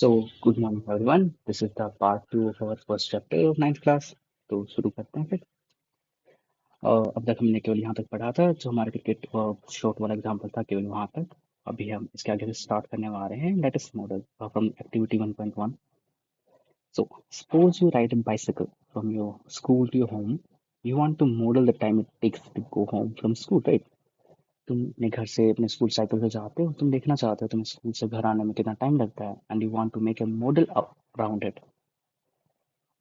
So, good morning everyone. This is the part two of our first chapter of ninth class. तो शुरू करते हैं फिर। अब तक हमने केवल यहाँ तक पढ़ा था जो हमारा क्रिकेट शॉट वाला एग्जाम्पल था केवल वहाँ तक। अभी हम इसके आगे से स्टार्ट करने वाले हैं latest model from activity 1.1। So, suppose you ride a bicycle from your school to your home. You want to model the time it takes to go home from school, right? तुम अपने घर से अपने school cycle से जाते हो, तुम देखना चाहते हो तुम्हें स्कूल से घर आने में कितना टाइम लगता है and you want to make a model around it.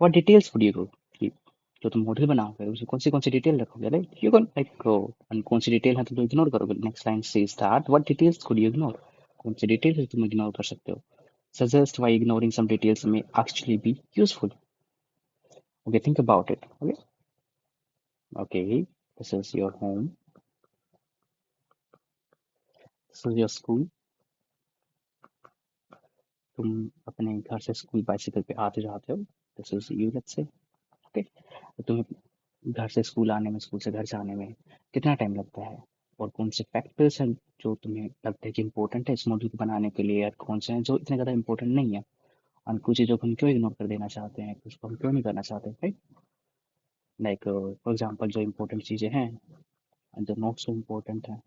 What details would you keep? जो तुम मॉडल बनाओगे उसमें कौन सी डिटेल रखोगे, राइट? यू कैन लाइक कौन सी डिटेल है तो तुम इग्नोर करोगे। Next line says that what details could you ignore? कौन सी डिटेल है तुम इग्नोर कर सकते हो? Suggest why ignoring some details may actually be useful. Okay, think about it. Okay, this is your home. This is your school. तुम अपने घर से स्कूल बाइसिकल पे आते जाते हो। This is you, let's say. Okay, तो तुम्हें घर से स्कूल आने में, स्कूल से घर जाने में कितना टाइम लगता है, और कौन से फैक्टर्स हैं जो तुम्हें लगता है कि इंपॉर्टेंट है इस मॉडल को बनाने के लिए, या कौन से हैं जो इतने ज़्यादा इंपॉर्टेंट नहीं है, और कुछ चीज़ों को हम क्यों इग्नोर कर देना चाहते हैं, उसको हम क्यों नहीं करना चाहते, राइट? लाइक फॉर एग्जाम्पल जो इंपॉर्टेंट चीज़ें हैं जो नॉट सो इम्पोर्टेंट है।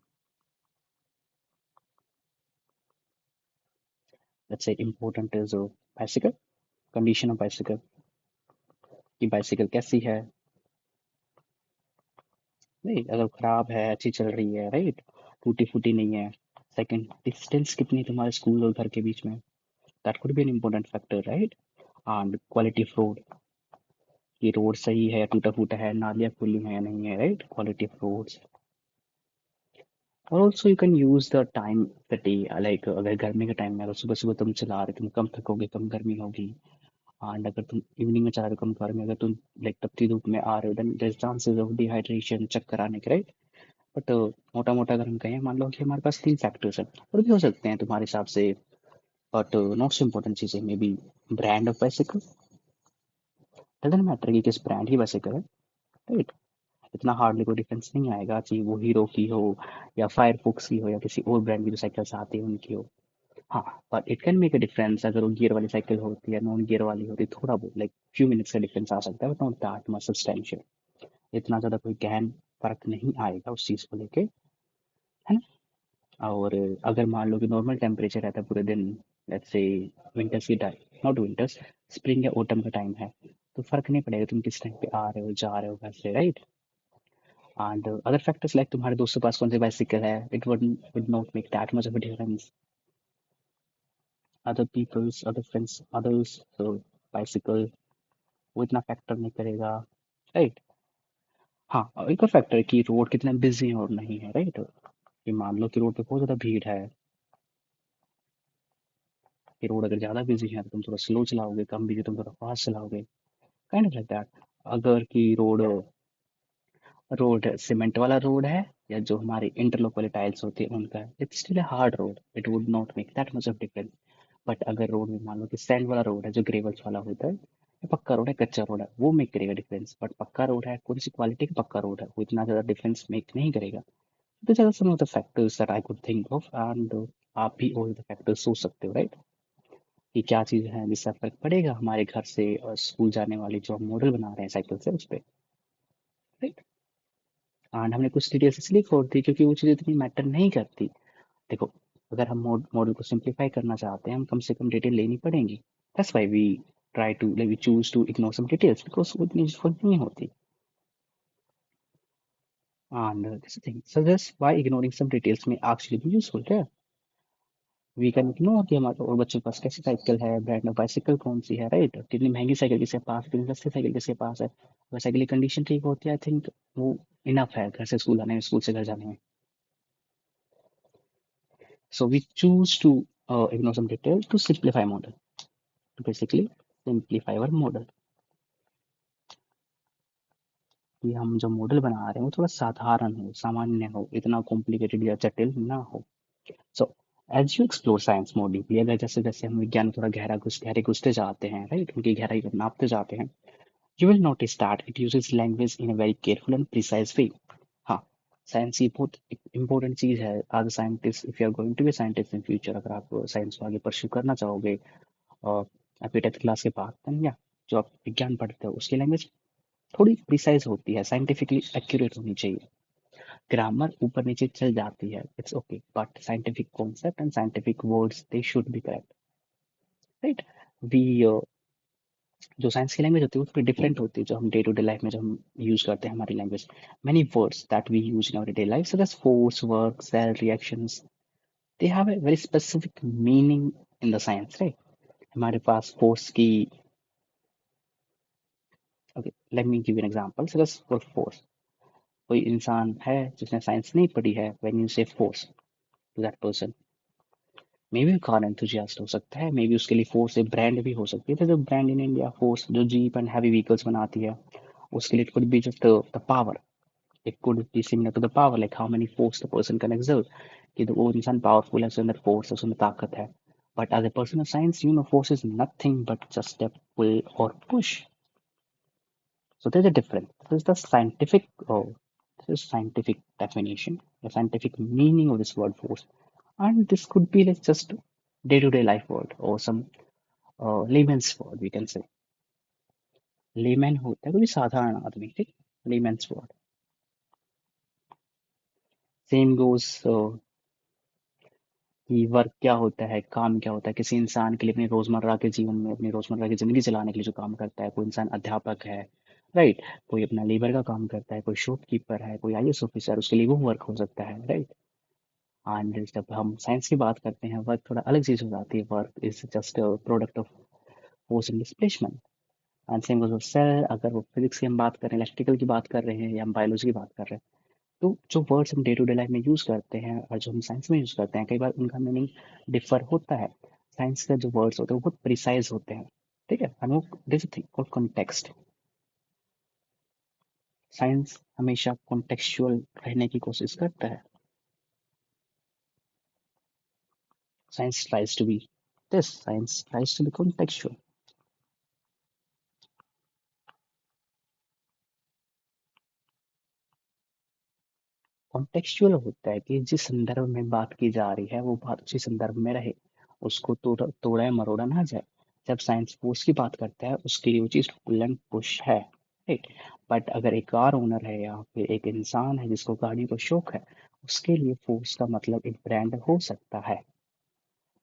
Let's say important is bicycle, condition of bicycle, कि बाइसिकल कैसी है, नहीं अगर खराब है, अच्छी चल रही है, राइट, टूटी फूटी नहीं है। सेकंड, डिस्टेंस कितनी है तुम्हारे स्कूल और घर के बीच में, that could be an important factor, right? And quality of road, कि रोड सही है या टूटा फूटा है, नालियाँ खुली हैं या नहीं है, राइट? Quality of roads. और also you can use the time the day, like अगर गर्मी का टाइम है तो सुबह सुबह तुम चला रहे, तुम कम थकोगे, कम गर्मी होगी। एंड अगर तुम इवनिंग में चला रहे हो, कम गर्मी, अगर तुम लाइक तपती धूप में आ रहे हो, then there chances of dehydration, चक्कर आने के, राइट? बट मोटा मोटा अगर हम कहें, मान लो कि हमारे पास तीन फैक्टर्स हैं, और भी हो सकते हैं तुम्हारे हिसाब से, बट नॉट सो इम्पोर्टेंट चीज़ें may be brand of bicycle, doesn't matter कि किस ब्रांड की बाइसिकल है, राइट? इतना हार्डली कोई डिफरेंस नहीं आएगा, चाहे वो हीरो की हो या फायरफॉक्स की हो या किसी और ब्रांड की जो साइकिल्स आती है उनकी हो। हाँ, but it can make a difference अगर वो गियर वाली साइकिल होती है, नॉन गियर वाली होती है, थोड़ा बहुत लाइक फ्यू मिनट्स का डिफरेंस आ सकता है, but not that much substantial. इतना ज़्यादा कोई गहन फर्क नहीं आएगा उस चीज़ को लेके, है ना? और अगर मान लो कि नॉर्मल टेम्परेचर रहता है पूरे दिन, लेट्स से विंटर्स की टाइम, नॉट विंटर्स, स्प्रिंग या ऑटम का टाइम है, तो फर्क नहीं पड़ेगा तुम किस टाइम पे आ रहे हो, जा रहे हो घर से, right? And other factors like तुम्हारे दोस्तों के पास कौन सी बाइसिकल है, it would not make that much of a difference. Other peoples, other friends, others bicycle, वो इतना फैक्टर नहीं करेगा, राइट? हाँ, और एक और फैक्टर है कि रोड कितने बिजी है और नहीं है, राइट? कि मान लो कि रोड पे बहुत ज्यादा भीड़ है, कि रोड अगर ज्यादा बिजी है तो तुम थोड़ा स्लो चलाओगे, कम बिजी तुम थोड़ा फास्ट चलाओगे, काइंड ऑफ लाइक दैट। अगर की रोड रोड सीमेंट वाला रोड है, या जो हमारी इंटरलॉक वाली टाइल्स होती है उनका है, it's still a hard road, it would not make that much of difference. But अगर रोड में मान लो कि सैंड वाला रोड है, जो ग्रेवल्स वाला होता है, या पक्का रोड है, कच्चा रोड है, वो मेक करेगा डिफरेंस। बट पक्का रोड है, कौन सी क्वालिटी का पक्का रोड है, वो इतना ज्यादा डिफरेंस मेक नहीं करेगा। तो ज्यादा some of the factors that I could think of, and आप भी और द फैक्टर्स सोच सकते हो, राइट? कि क्या चीज है जिससे फर्क पड़ेगा हमारे घर से स्कूल जाने वाली जो हम मॉडल बना रहे हैं साइकिल से, उस पे, राइट? एंड हमने कुछ डिटेल्स इसलिए छोड़ दी क्योंकि वो चीज़ इतनी मैटर नहीं करती। देखो, अगर हम मॉडल को सिंप्लीफाई करना चाहते हैं, हम कम से कम डिटेल लेनी पड़ेंगी। That's why we try to like we choose to ignore some details because वो इतनी यूजफुल नहीं होती। And this thing suggest why ignoring some details में एक्चुअली भी यूजफुल है। वी कैन इग्नोर कि हमारे और बच्चों के पास कैसी साइकिल है, ब्रांड ऑफ बाइसिकल कौन सी है, राइट? कितनी महंगी साइकिल किसके पास, कितनी सस्ती साइकिल किसके पास है। अगर साइकिल की कंडीशन ठीक होती है, आई थिंक वो इनफ है घर से स्कूल आने में, स्कूल से घर जाने में। So we choose to ignore some detail to simplify model. To basically simplify our model. कि हम जो मॉडल बना रहे हैं वो थोड़ा साधारण हो, सामान्य हो, इतना कॉम्प्लिकेटेड या जटिल ना हो। So as you explore science more deeply, अगर जैसे जैसे हम विज्ञान में थोड़ा गहरे घुसते जाते हैं, राइट, उनकी गहराई को नापते जाते हैं, you will notice that it uses language in a very careful and precise way. हाँ, साइंस की बहुत इंपॉर्टेंट चीज है। आज scientist, if you are going to be scientist in future, अगर आप साइंस को आगे परस्यू करना चाहोगे, और अभी 10th क्लास के बाद then या जो आप विज्ञान पढ़ते हो उसकी लैंग्वेज थोड़ी प्रिसाइज होती है, साइंटिफिकली एक्यूरेट होनी चाहिए। ग्रामर ऊपर नीचे चल जाती है, it's okay, but scientific concept and scientific words they should be correct, right. We जो साइंस की लैंग्वेज होती है वो थोड़ी डिफरेंट होती है, जो हम डे टू डे लाइफ में जो हम यूज करते हैं हमारी language. Many words that we use in our day life such as force, work, cell, reactions, they have a very specific meaning in the science, right. हमारे पास force की, okay let me give an example such as for force. कोई इंसान है जिसने science नहीं पढ़ी है, when you say force to that person, may be car enthusiast हो सकता है, मे बी उसके लिए फोर्स एक ब्रांड भी हो सकती है, जो ब्रांड इन इंडिया फोर्स जो जीप एंड हैवी व्हीकल्स बनाती है, उसके लिए it could be just the power, it could be similar to the power, like how many force the person can exert, कि वो इंसान पावरफुल है, उसके अंदर फोर्स है, उसमें ताकत है। But as a person of science, you know force is nothing but just a pull or push. So there's a difference. This is the scientific, this is scientific definition, the scientific meaning of this word force. And this could be like just day-to-day life word or some layman's word, we can say. Layman होता है कोई साधारण आदमी, ठीक, layman's word. Same goes कि work क्या होता है, काम क्या होता है, किसी इंसान के लिए अपने रोजमर्रा के जीवन में, अपनी रोजमर्रा की जिंदगी चलाने के लिए जो काम करता है। कोई इंसान अध्यापक है, राइट, कोई अपना लेबर का काम करता है, कोई शॉपकीपर है, कोई आईएएस ऑफिसर, उसके लिए वो वर्क हो सकता है, राइट। एंड जब हम साइंस की बात करते हैं, वर्क थोड़ा अलग चीज हो जाती है, work is just product of force and displacement. And same goes cell, अगर वो फिजिक्स की हम बात कर रहे हैं, इलेक्ट्रिकल की बात कर रहे हैं, या हम बायोलॉजी की बात कर रहे हैं, तो जो वर्ड्स हम डे टू डे लाइफ में यूज करते हैं और जो हम साइंस में यूज करते हैं, कई बार उनका मीनिंग डिफर होता है। साइंस के जो वर्ड्स होते हैं वो बहुत प्रिसाइज होते हैं, ठीक है, and वो this thing called context. Science हमेशा कॉन्टेक्चुअल रहने की कोशिश करता है। Science tries to be this, science tries to be contextual. Contextual होता है कि जिस संदर्भ में बात की जा रही है वो बात उसी संदर्भ में रहे, उसको तोड़ा तोड़ा या मरोड़ा ना जाए। जब साइंस फोर्स की बात करता है उसके लिए वो चीज पुल एंड पुश है, राइट। बट अगर एक कार ओनर है या फिर एक इंसान है जिसको गाड़ी का शौक है, उसके लिए फोर्स का मतलब एक ब्रांड हो सकता है।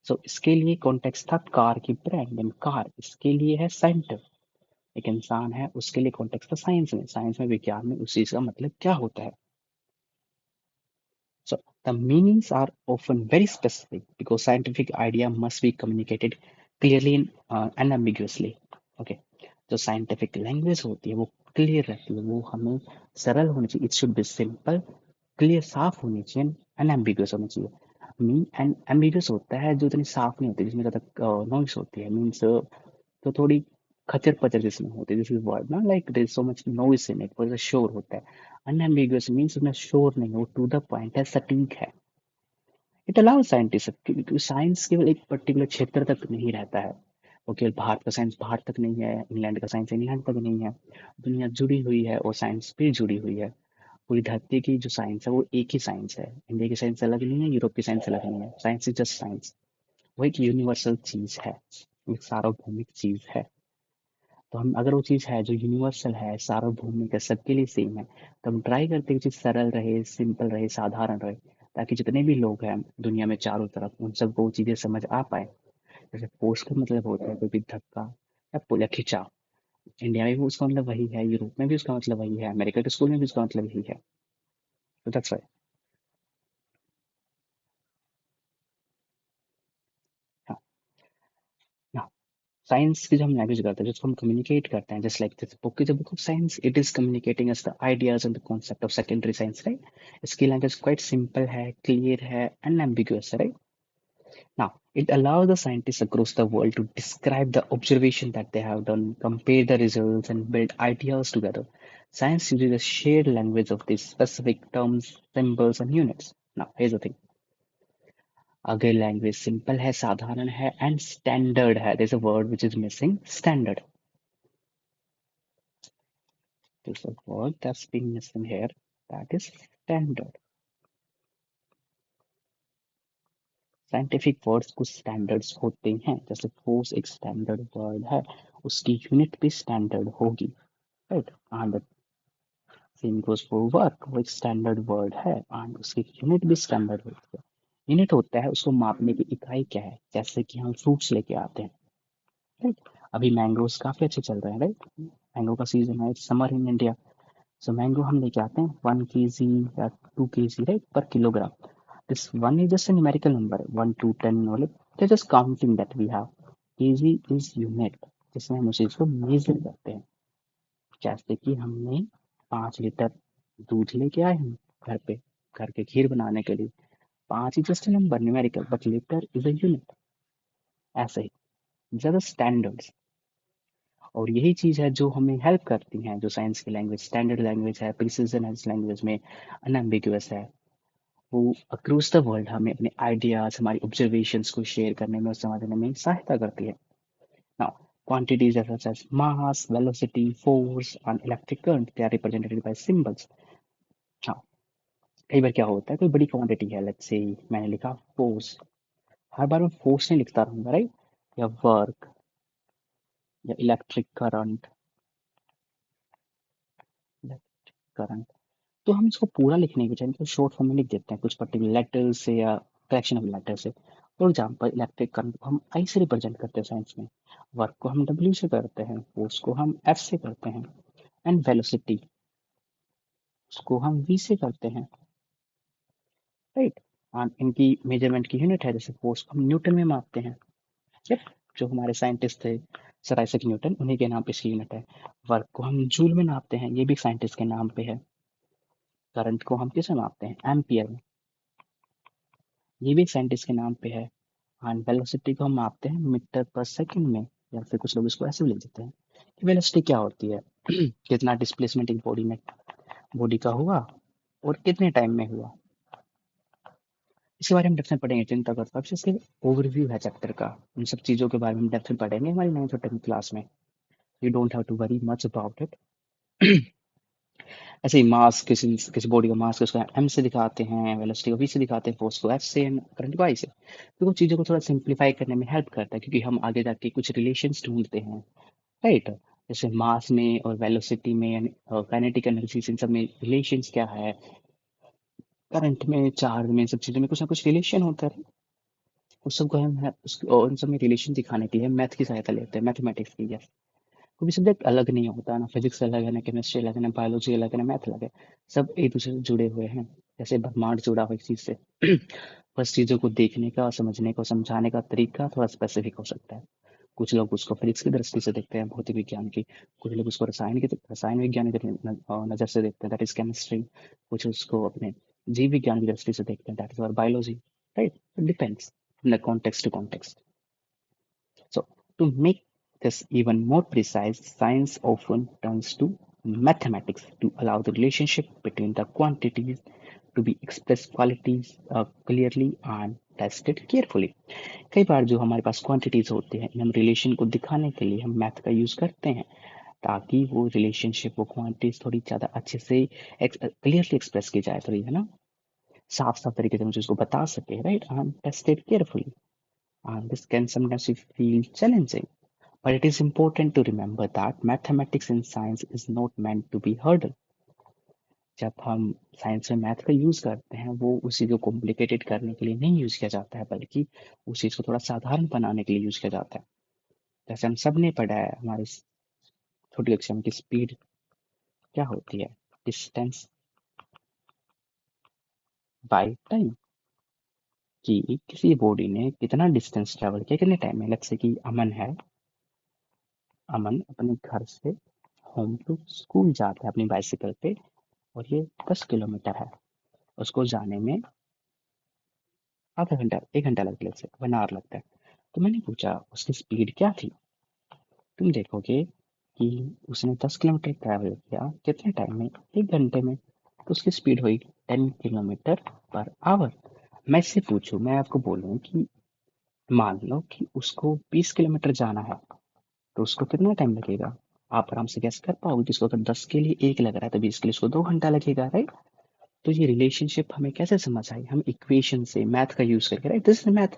सो इसके लिए कॉन्टेक्स्ट था कार की ब्रांड एंड कार, इसके लिए है सेंटर। एक इंसान है उसके लिए कॉन्टेक्स्ट था साइंस में, साइंस में विज्ञान में उस चीज का मतलब क्या होता है। So the meanings are often very specific because scientific idea must be communicated clearly and unambiguously. Okay, जो साइंटिफिक लैंग्वेज होती है वो क्लियर रहती है, वो हमें सरल होनी चाहिए, it should be simple, clear, साफ होनी चाहिए, अनएम्बिगुअस होनी चाहिए। मीन एंड एम्बिगुअस होता है जो इतनी साफ नहीं होती, जिसमें ज़्यादा नॉइस होती है, मीन्स तो थोड़ी खचर पचर जिसमें होती है, दिस इज वर्ड ना, like there is so much noise in it, पर शोर होता है। अनएम्बिगुअस मीन्स उसमें शोर नहीं, वो टू द पॉइंट है, सटीक है। इट अलाउज साइंटिस्ट, क्योंकि साइंस केवल एक पर्टिकुलर क्षेत्र तक नहीं रहता है, वो केवल भारत का साइंस भारत तक नहीं है, इंग्लैंड का साइंस इंग्लैंड तक नहीं है। दुनिया जुड़ी हुई है और साइंस भी जुड़ी हुई है। पूरी धरती की जो साइंस है वो एक ही साइंस है, इंडिया की साइंस अलग नहीं है, यूरोप की साइंस अलग नहीं है, साइंस इज जस्ट साइंस। वो एक यूनिवर्सल चीज है, एक सार्वभौमिक चीज है। तो हम अगर वो चीज है जो यूनिवर्सल है, सार्वभौमिक है, सबके लिए सेम है, तो हम ट्राई करते हैं कि चीज सरल रहे, सिंपल रहे, साधारण रहे, ताकि जितने भी लोग हैं दुनिया में चारों तरफ उन सबको वो चीजें समझ आ पाए। जैसे फोर्स का मतलब होता है कोई भी धक्का या पुल या खिंचाव, इंडिया में भी उसका मतलब वही है, यूरोप में भी उसका मतलब वही है, अमेरिका के स्कूल में भी उसका मतलब यही है। तो दैट्स व्हाई साइंस की जो हम लैंग्वेज करते हैं, जिसको हम कम्युनिकेट करते हैं, just like this book is a book of science, it is communicating us the ideas and the concept of secondary science, right. इसकी लैंग्वेज क्वाइट सिंपल है, क्लियर है, अनएम्बिगुअस है, right. Now, it allows the scientists across the world to describe the observation that they have done, compare the results, and build ideas together. Science uses a shared language of these specific terms, symbols, and units. Now, here's the thing. अगर language simple है, साधारण है, and standard है, there's a word which is missing, standard. There's a word that's been missing here, that is standard. Scientific words कुछ standards होते हैं, जैसे force एक स्टैंडर्ड वर्ड है, उसकी यूनिट भी स्टैंडर्ड होगी, right. And same goes for work, वो एक स्टैंडर्ड वर्ड है एंड उसकी यूनिट भी स्टैंडर्ड होती है। यूनिट होता है उसको मापने की इकाई क्या है, जैसे कि हम फ्रूट्स लेके आते हैं, राइट। अभी मैंगोज काफी अच्छे चल रहे हैं, राइट। मैंगो का सीजन है, summer in India. So mango हम लेके आते हैं 1 kg या 2 kg, राइट, पर kilogram. This one is just a numerical number, 1 to 10, मतलब they're just counting that we have. kg is unit, जिसमें हम उस चीज को मेजर करते हैं। जैसे कि हमने 5 लीटर दूध लेके आए हैं घर पे, घर के खीर बनाने के लिए। 5 is just number, numerical, but litre is a unit. ऐसे ही ज्यादा स्टैंडर्ड्स, और यही चीज है जो हमें हेल्प करती हैं, जो साइंस की लैंग्वेज स्टैंडर्ड लैंग्वेज है, प्रिसीजन लैंग्वेज में अनएम्बिगुअस है, वो अक्रॉस द वर्ल्ड हमें अपने आइडियाज, हमारी ऑब्जर्वेशंस को शेयर करने में और समझने में सहायता करती है। Now quantities such as mass, velocity, force and electric current, they are represented by symbols. Now कई बार क्या होता है, कोई बड़ी क्वांटिटी है, लेट्स से मैंने लिखा फोर्स, हर बार मैं फोर्स नहीं लिखता रहूंगा, राइट, या वर्क या इलेक्ट्रिक करंट, करंट। तो हम इसको पूरा लिखने के बजाय इनको शॉर्ट फॉर्म में लिख देते हैं, कुछ पर्टिकुलर लेटर से या फ्रैक्शन ऑफ लेटर से। फॉर एग्जाम्पल इलेक्ट्रिक करंट को हम आई से रिप्रेजेंट करते हैं साइंस में, वर्क को हम डब्ल्यू से करते हैं, फोर्स को हम एफ से करते हैं, एंड वेलोसिटी उसको हम वी से करते हैं, राइट। एंड इनकी मेजरमेंट की यूनिट है, जैसे फोर्स को हम न्यूटन में मापते हैं, यप, जो हमारे साइंटिस्ट थे सर आइजैक न्यूटन, उन्हीं के नाम पे इसकी यूनिट है। वर्क को हम जूल में नापते हैं, ये भी साइंटिस्ट के नाम पे है। करंट को हम किस में मापते हैं, एम्पियर में, ये भी साइंटिस्ट के नाम पे है। एंड वेलोसिटी को हम मापते हैं मीटर पर सेकंड में, या फिर कुछ लोग इसको ऐसे भी लिख देते हैं कि वेलोसिटी क्या होती है कितना डिस्प्लेसमेंट एक बॉडी का हुआ और कितने टाइम में हुआ। इसके बारे में डेप्थ में पढ़ेंगे, चिंता करता हूँ, इसके ओवरव्यू है चैप्टर का, इन सब चीज़ों के बारे में डेप्थ में पढ़ेंगे हमारी 9th और 10th क्लास में। You don't have to worry much about it. ऐसे ही मास, किसी किसी बॉडी का मास उसको एम से दिखाते हैं, वेलोसिटी को वी से दिखाते हैं, फोर्स को एफ से, करंट को आई से। तो वो चीज़ों को थोड़ा सिंप्लीफाई करने में हेल्प करता है, क्योंकि हम आगे जाके कुछ रिलेशंस ढूंढते हैं, राइट। जैसे मास में और वेलोसिटी में, काइनेटिक एनर्जी, इन सब में रिलेशंस क्या है, करंट में, चार्ज में, इन सब चीज़ों में कुछ ना कुछ रिलेशन होता है। उस सबको और उन सब में रिलेशन दिखाने के लिए मैथ की सहायता लेते हैं, मैथमेटिक्स की। कोई भी सब्जेक्ट अलग नहीं होता ना, फिजिक्स अलग है ना, केमिस्ट्री अलग है ना, बायोलॉजी अलग है ना, मैथ अलग है। सब एक दूसरे से जुड़े हुए हैं, जैसे ब्रह्मांड जुड़ा हुआ एक चीज से बस चीजों को देखने का, समझने का, समझाने का तरीका थोड़ा स्पेसिफिक हो सकता है। कुछ लोग उसको फिजिक्स की दृष्टि से देखते हैं, भौतिक विज्ञान की। कुछ लोग उसको रसायन विज्ञान की नजर से देखते हैं, दैट इज केमिस्ट्री। कुछ उसको अपने जीव विज्ञान की दृष्टि से देखते हैं, that is biology, right. Depends in the context to context. So, to make this even more precise, science often turns to mathematics to allow the relationship between the quantities to be expressed qualities clearly and tested carefully. कई बार जो हमारे पास quantities होते हैं, इन हम relation को दिखाने के लिए हम मैथ का यूज करते हैं, ताकि वो रिलेशनशिप, वो क्वांटिटीज थोड़ी ज्यादा अच्छे से क्लियरली एक्सप्रेस की जाए, थोड़ी है ना, साफ साफ तरीके से मुझे उसको बता सके, right, and tested carefully. And this can sometimes feel challenging, but it is important to remember that mathematics in science is not meant to be hurdle. जब हम साइंस में मैथ का यूज करते हैं, वो उस चीज को कॉम्प्लिकेटेड करने के लिए नहीं यूज किया जाता है, बल्कि उस चीज को थोड़ा साधारण बनाने के लिए यूज किया जाता है। जैसे हम सब ने पढ़ा है हमारी छोटी कक्षा में कि स्पीड क्या होती है, डिस्टेंस बाय टाइम, कि किसी बॉडी ने कितना डिस्टेंस ट्रेवल किया कितने टाइम में। लेट्स से कि अमन है, अमन अपने घर से होम टू स्कूल जाता है अपनी बाइसिकल पे, और ये 10 किलोमीटर है, उसको जाने में आधा घंटा, 1 घंटा लगता है, 1 आवर लगता है। तो मैंने पूछा उसकी स्पीड क्या थी, तुम देखोगे कि उसने 10 किलोमीटर ट्रैवल किया कितने टाइम में, 1 घंटे में। तो उसकी स्पीड हुई 10 किलोमीटर पर आवर। मैं इससे पूछूं, मैं आपको बोलूं कि मान लो कि उसको 20 किलोमीटर जाना है, तो उसको कितना टाइम लगेगा। आप आराम से गैस कर पाओगे कि उसको अगर 10 के लिए 1 लग रहा है, तो 20 के लिए उसको 2 घंटा लगेगा, राइट। तो ये रिलेशनशिप हमें कैसे समझ आई? हम इक्वेशन से, मैथ का यूज करके, right? This is math,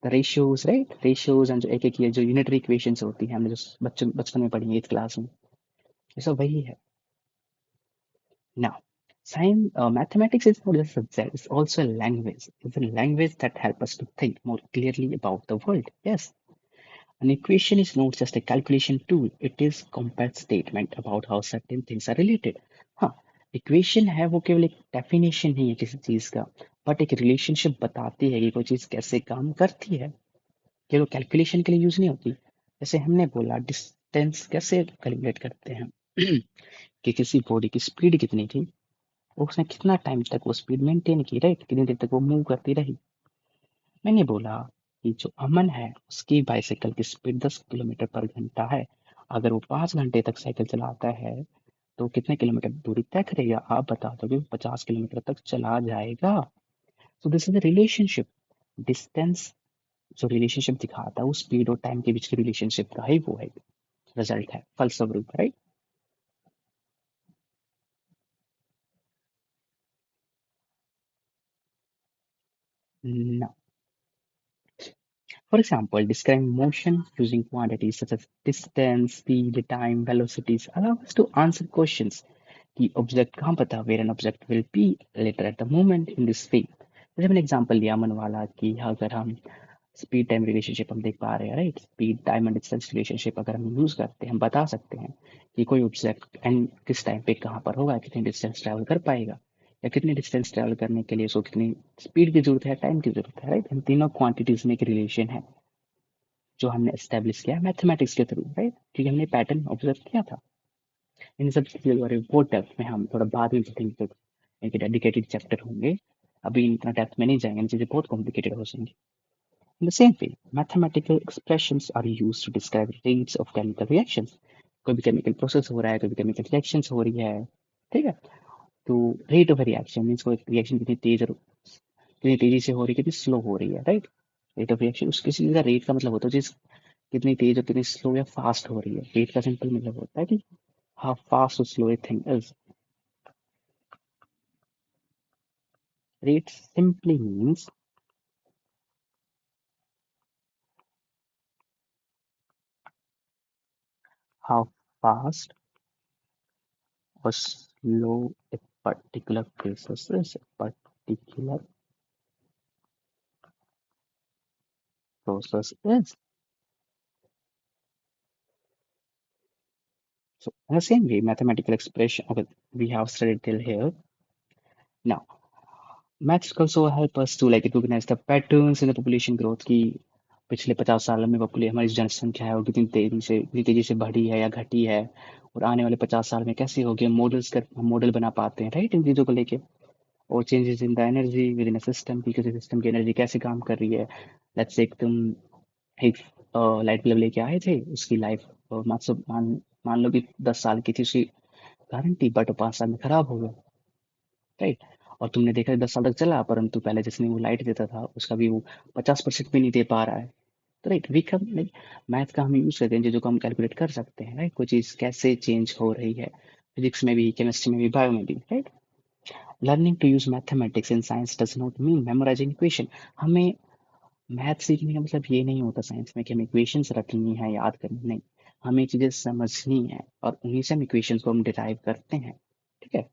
the ratios, right? Ratios and जो एक एक ये जो यूनिटरी इक्वेशंस होती हैं, हमने जो बच्चों बचपन में पढ़ी है 8th क्लास में, ये सब वही है. Now, mathematics is not just a subject, it's also a language. It's a language that helps us to think more clearly about the world. Yes, an equation is not just a calculation tool, it is complex statement about how certain things are related. हाँ, equation है वो केवल एक definition नहीं है किसी चीज का, बट एक रिलेशनशिप बताती है कि कोई चीज कैसे काम करती है, केवल कैलकुलेशन के लिए यूज नहीं होती. जैसे हमने बोला डिस्टेंस कैसे कैलकुलेट करते हैं कि किसी बॉडी की स्पीड कितनी थी, उसने कितना टाइम तक वो स्पीड मेंटेन की, राइट? कितनी देर तक वो मूव करती रही. मैंने बोला कि जो अमन है उसकी बाइसाइकिल की स्पीड 10 किलोमीटर पर घंटा है. अगर वो 5 घंटे तक साइकिल चलाता है तो कितने किलोमीटर दूरी तय करेगा? आप बता दो कि 50 किलोमीटर तक चला जाएगा. So this is the relationship. Distance जो रिलेशनशिप दिखाता है वो स्पीड और टाइम के बीच की रिलेशनशिप का ही वो है, रिजल्ट है, फलस्वरूप, right? For example, describing motion using quantities such as distance, speed, time, velocities allow us to answer questions कि ऑब्जेक्ट कहाँ पता, where an object will be later at the moment in this field. जैसे मैंने example दिया मन वाला कि अगर हम स्पीड टाइम रिलेशनशिप हम देख पा रहे हैं, right? Speed time and distance relationship अगर हम यूज करते हैं, हम बता सकते हैं कि कोई ऑब्जेक्ट एंड किस टाइम पे कहाँ पर होगा, कितनी डिस्टेंस ट्रैवल कर पाएगा, या कितनी डिस्टेंस ट्रैवल करने के लिए उसको कितनी स्पीड की जरूरत है, टाइम की जरूरत है, राइट? इन तीनों क्वांटिटीज में एक रिलेशन है जो हमने एस्टेब्लिश किया मैथमेटिक्स के थ्रू, राइट? क्योंकि हमने पैटर्न ऑब्जर्व किया था. इन सब चीज़ों के बारे में बहुत डेप्थ में हम थोड़ा बाद में पढ़ेंगे, तो इनके डेडिकेटेड चैप्टर होंगे. अभी इतना डेप्थ में नहीं जाएंगे, इन चीज़ें बहुत कॉम्प्लिकेटेड हो जाएंगी. In the same way, mathematical expressions are used to describe rates of chemical reactions. कोई भी केमिकल प्रोसेस हो रहा है, कोई भी केमिकल रिएक्शंस हो रही है, ठीक है? तो रेट ऑफ रिएक्शन मीन्स कोई रिएक्शन कितनी तेज और कितनी तेजी से हो रही है, कितनी स्लो हो रही है, राइट? रेट ऑफ रिएक्शन उस किसी चीज़ का रेट का मतलब होता है चीज कितनी तेज और कितनी स्लो या फास्ट हो रही है. रेट का सिंपल मतलब होता है कि how fast or slow a thing is. Rate simply means how fast or slow a particular process is. A particular process is. So in the same way, mathematical expression. Okay, we have studied till here. Now, maths also help us to like recognize the patterns in the population growth की पिछले 50 सालों में population हमारी जनसंख्या है वो कितनी तेजी से बढ़ी है या घटी है, और आने वाले 50 साल में कैसी होगी, हम मॉडल बना पाते हैं, राइट? इन चीज़ों को लेके. और changes in the energy with in a system की किसी सिस्टम की एनर्जी कैसे काम कर रही है. लेट्स से तुम एक लाइट बल्ब लेके आए थे, उसकी लाइफ मान लो कि 10 साल की थी उसकी गारंटी, बट 5 साल में खराब हो गया, राइट? और तुमने देखा 10 साल तक चला, परंतु पहले जिसने वो लाइट देता था उसका भी वो 50% भी नहीं दे पा रहा है. तो right, we come like math का हम यूज करते हैं चीजों को हम कैलकुलेट कर सकते हैं, राइट? कोई चीज कैसे चेंज हो रही है, फिजिक्स में भी, केमिस्ट्री में भी, बायो में भी, right? Learning to use mathematics in science does not mean memorising equation. हमें मैथ सीखने का मतलब ये नहीं होता साइंस में कि हमें इक्वेशंस रटनी है, याद करनी नहीं. हमें चीजें समझनी है और उन्हीं से हम इक्वेशंस को हम डिराइव करते हैं, ठीक है?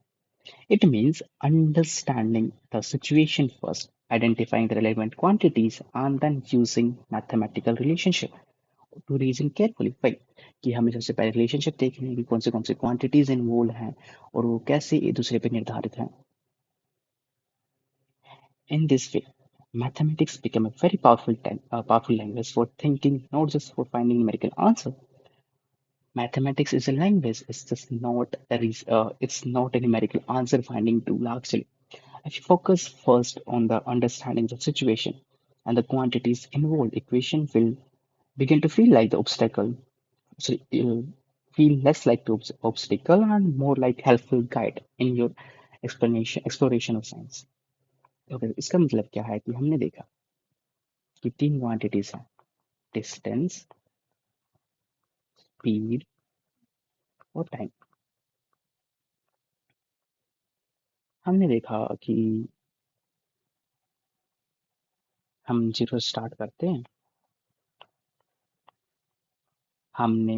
It means understanding the situation first, identifying the relevant quantities and then using mathematical relationship to reason carefully. भाई कि हमें सबसे पहले रिलेशनशिप देखनी है कि कौन से क्वांटिटीज इन्वॉल्व हैं और वो कैसे एक दूसरे पे निर्धारित हैं. In this way, mathematics became a very powerful language for thinking, not just for finding numerical answer. Mathematics is a language. It's just not it's not a numerical answer finding tool actually. If you focus first on the understanding the situation and the quantities involved, equation will begin to feel like the obstacle. So it'll feel less like the obstacle and more like helpful guide in your exploration of science. Okay, इसका मतलब क्या है कि हमने देखा कि तीन quantities हैं, डिस्टेंस, स्पीड और टाइम. हमने देखा कि हम जीरो स्टार्ट करते हैं, हमने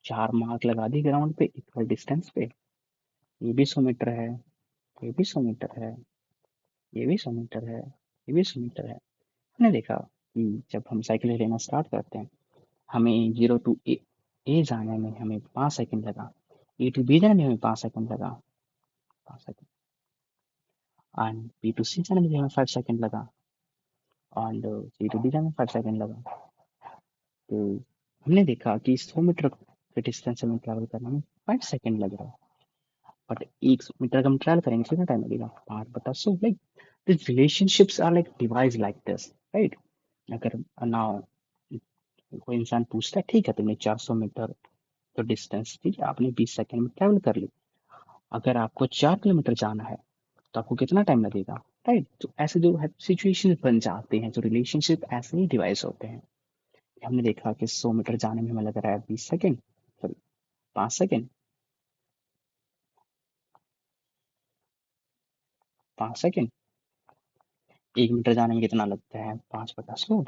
4 मार्क लगा दी ग्राउंड पे इक्वल डिस्टेंस पे। ये भी 100 मीटर है, ये भी 100 मीटर है, ये भी 100 मीटर है, ये भी 100 मीटर है। हमने देखा कि जब हम साइकिल लेना स्टार्ट करते हैं, हमें जीरो टू ए जाने में हमें 5 सेकंड लगा, ए टू बी जाने में हमें 5 सेकंड लगा, 5 सेकंड, एंड बी टू सी जाने में भी हमें 5 सेकंड लगा, एंड सी टू डी जाने में 5 सेकंड लगा। तो हमने देखा कि 100 मीटर के डिस्टेंस हमें ट्रैवल करने में 5 सेकंड लग रहा है, बट 1 मीटर का हम ट्रैवल करेंगे कितना टाइम लगेगा, 5/100। Like this relationships are like device like this, right. अगर नाउ कोई इंसान पूछता है ठीक है तुमने 400 मीटर तो डिस्टेंस ठीक है आपने 20 सेकंड में ट्रैवल कर ली, अगर आपको 4 किलोमीटर जाना है तो आपको कितना टाइम लगेगा, राइट। तो ऐसे जो है सिचुएशन बन जाते हैं, जो रिलेशनशिप ऐसे ही डिवाइस होते हैं। हमने देखा कि 100 मीटर जाने में हमें लग रहा है 20 second, sorry 5 second, 5 second. 1 metre जाने में कितना लगता है, 5/100,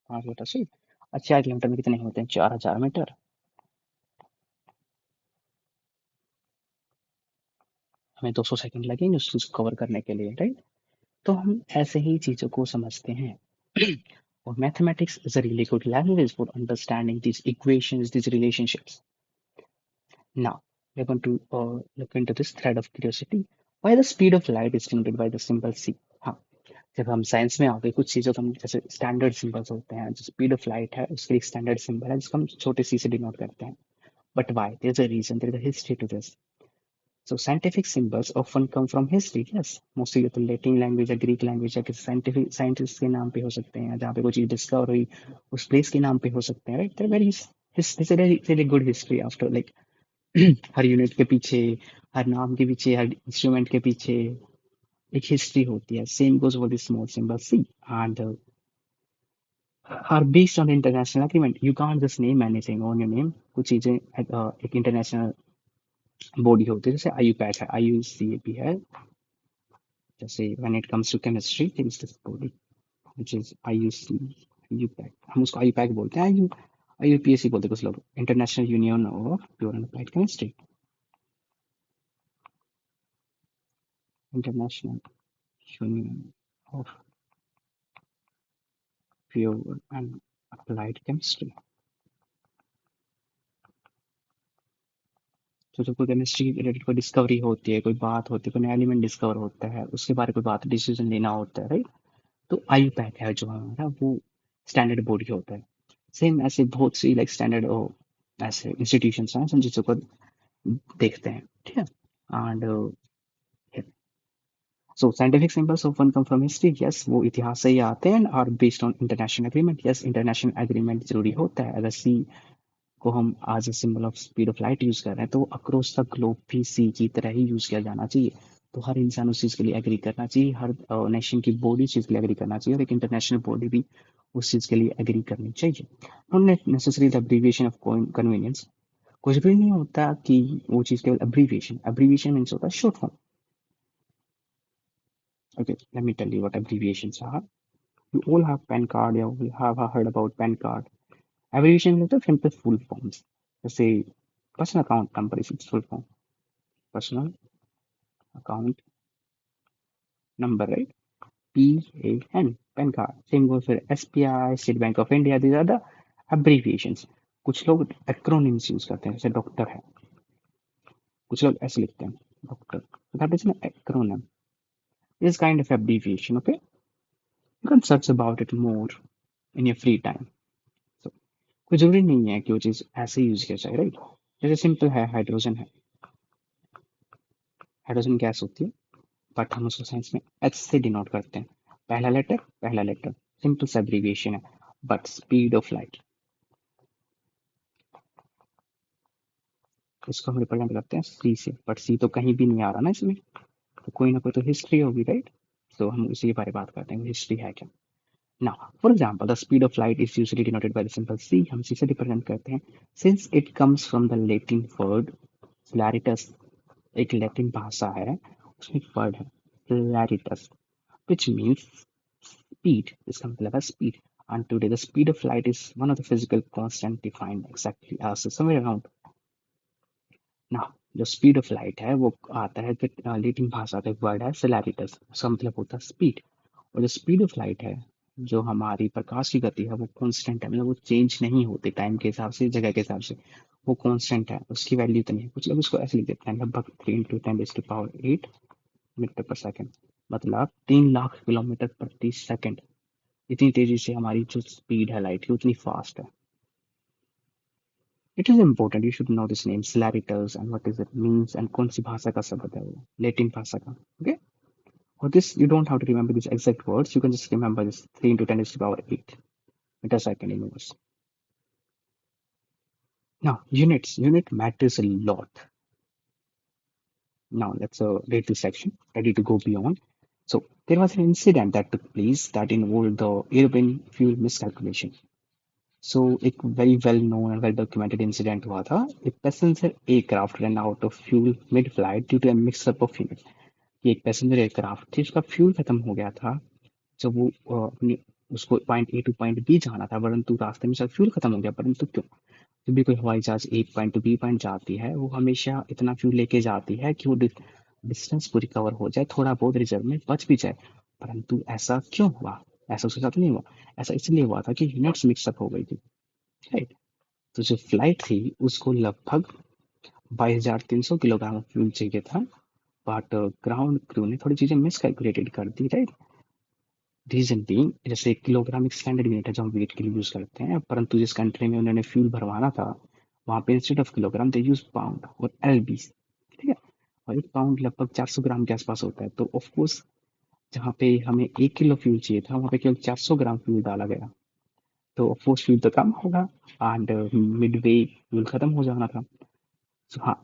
5/100। और 4 किलोमीटर में कितने होते हैं, 4,000 मीटर। हमें 200 सेकंड लगेंगे उस चीज को कवर करने के लिए, राइट। तो हम ऐसे ही चीजों को समझते हैं। और mathematics is a really good language for understanding these equations, these relationships. Now, we're going to look into this thread of curiosity. Why the speed of light is denoted by the symbol c? हाँ, जब हम science में आगे कुछ चीज़ों को हम जैसे स्टैंडर्ड सिंबल्स होते हैं, जो स्पीड ऑफ लाइट है उसके एक स्टैंडर्ड सिंबल है जिसको हम छोटे सी से डिनोट करते हैं। But why there is a reason, there is a history to this. So scientific symbols often come from history, yes. Mostly तो लैटिन लैंग्वेज या ग्रीक लैंग्वेज या किसी साइंटिफिक साइंटिस्ट के नाम पे हो सकते हैं, जहाँ पे कोई चीज़ डिस्कवर हुई उस प्लेस के नाम पे हो सकते हैं, right. There very history, good history after like हर यूनिट के पीछे, हर नाम के पीछे, हर इंस्ट्रूमेंट के पीछे एक हिस्ट्री होती है। Same goes for the small symbol C, and are based on international agreement. You can't just name anything on your name. कुछ चीजें एक इंटरनेशनल बॉडी होती है, जैसे IUPAC है, IUCAP है। जैसे when it comes to chemistry there is this body which is IUC, IUPAC, हम उसको IUPAC बोलते हैं, IUPAC बोलते हैं कुछ लोग, international union of pure and applied chemistry, international union of pure and applied chemistry. तो जब कोई केमिस्ट्री रिलेटेड कोई डिस्कवरी होती है, कोई बात होती है, कोई नया एलिमेंट डिस्कवर होता है, उसके बारे में कोई बात डिसीजन लेना होता है, राइट। तो IUPAC है जो हमारा वो स्टैंडर्ड बॉडी होता है। सेम ऐसे बहुत सी लाइक स्टैंडर्ड ऐसे इंस्टीट्यूशन हैं हम चीज़ों को देखते हैं, ठीक है। And so scientific symbols often come from history, yes, वो इतिहास से ही आते हैं, और based on international agreement, yes, international agreement जरूरी होता है। अगर सी को हम आज a symbol of speed of light use कर रहे हैं तो अक्रॉस द ग्लोब भी सी की तरह ही यूज किया जाना चाहिए। तो हर इंसान उस चीज़ के लिए एग्री करना चाहिए, हर नेशन की बॉडी चीज़ के लिए एग्री करना चाहिए, और एक इंटरनेशनल बॉडी भी उस चीज़ के लिए एग्री करनी चाहिए। Not necessary the abbreviation of convenience. कुछ भी नहीं होता कि वो चीज़ केवल अब्रीविएशन, अब्रीविएशन मीन्स होता है short form. Okay, let me tell you what abbreviations are. You all have PAN card, you all have heard about PAN card. Abbreviation मतलब simple full forms, जैसे personal account number is it's full form, personal account number, right? PAN, PAN card. Same goes for SBI, State Bank of India. These are the abbreviations. कुछ लोग acronyms use करते हैं, जैसे doctor है, कुछ लोग ऐसे लिखते हैं doctor, that is an acronym. This kind of abbreviation, okay? You can search about it more in your free time. So, कोई जरूरी नहीं है कि वो चीज ऐसे यूज किया जाए, राइट। जैसे सिंपल है, हाइड्रोजन है, हाइड्रोजन गैस होती है, बट हम उसको साइंस में एच से डिनोट करते हैं, पहला लेटर, सिंपल सा एब्रीविएशन है। बट स्पीड ऑफ लाइट, इसको हम रिप्रेजेंट करते हैं सी से, बट सी तो कहीं भी नहीं आ रहा ना इसमें, तो कोई ना कोई तो हिस्ट्री होगी, राइट। तो हम इसी के बारे में बात करते हैं, हिस्ट्री है क्या। Now, for example, the speed of light is usually denoted by the symbol c. हम c से रिप्रेजेंट करते हैं. Since it comes from the Latin word celeritas, एक लैटिन भाषा है, उसमें एक वर्ड है celeritas, which means speed. इसका मतलब है speed. And today, the speed of light is one of the physical constant defined exactly as somewhere around. Now, जो स्पीड ऑफ लाइट है वो आता है कि लैटिन भाषा का एक वर्ड है celeritas, उसका मतलब होता है स्पीड. और जो स्पीड ऑफ लाइट है, जो हमारी प्रकाश की गति है वो कांस्टेंट है, मतलब वो चेंज नहीं होती टाइम के हिसाब से, जगह के हिसाब से. वो कांस्टेंट है, उसकी वैल्यू इतनी है. कुछ लोग उसको ऐसे लिख देते हैं, लगभग 3 × 10⁸ मीटर पर सेकंड, मतलब 3 लाख किलोमीटर प्रति सेकंड. इतनी तेजी से हमारी जो स्पीड है लाइट की उतनी फास्ट है. It is important, you should know this name celeritas and what is it means and कौन सी भाषा का शब्द है वो, लैटिन भाषा का. Okay. For this, you don't have to remember these exact words. You can just remember this 3 × 10⁸ meter second universe. Now, units. Unit matters a lot. Now, let's read this section. Ready to go beyond. So, there was an incident that took place that involved the airplane fuel miscalculation. So, एक very well known and well documented incident हुआ था. A passenger aircraft ran out of fuel mid-flight due to a mix-up of units. ये एक passenger aircraft थी, उसका fuel खत्म हो गया था जब वो अपनी उसको point A to point B जाना था, परंतु रास्ते में शायद फ्यूल खत्म हो गया. परंतु क्यों? जब भी कोई हवाई जहाज एक पॉइंट टू बी पॉइंट जाती है, वो हमेशा इतना फ्यूल लेके जाती है कि वो डिस्टेंस पूरी कवर हो जाए, थोड़ा बहुत रिजर्व में बच भी जाए. परंतु ऐसा क्यों हुआ? ऐसा उसके साथ नहीं हुआ. ऐसा इसलिए हुआ था कि यूनिट्स मिक्सअप हो गई थी. राइट. तो जो फ्लाइट थी उसको लगभग 22,300 किलोग्राम फ्यूल चाहिए था, बट ग्राउंड क्रू ने थोड़ी चीजें मिस कैलकुलेटेड कर दी. राइट. रीजन बीइंग, जैसे किलोग्राम एक स्टैंडर्ड यूनिट है जो हम वेट के लिए यूज करते हैं, परंतु जिस कंट्री में उन्होंने फ्यूल भरवाना था वहां पे instead of kilogram they use pound और एलबी. ठीक है. और एक पाउंड लगभग 400 ग्राम के आसपास होता है. तो ऑफ कोर्स जहाँ पे हमें 1 किलो फ्यूल चाहिए था वहां पे केवल 400 ग्राम फ्यूल डाला गया. तो ऑफ कोर्स फ्यूल तो कम होगा एंड मिड वे फ्यूल खत्म हो जाना था. सो हाँ,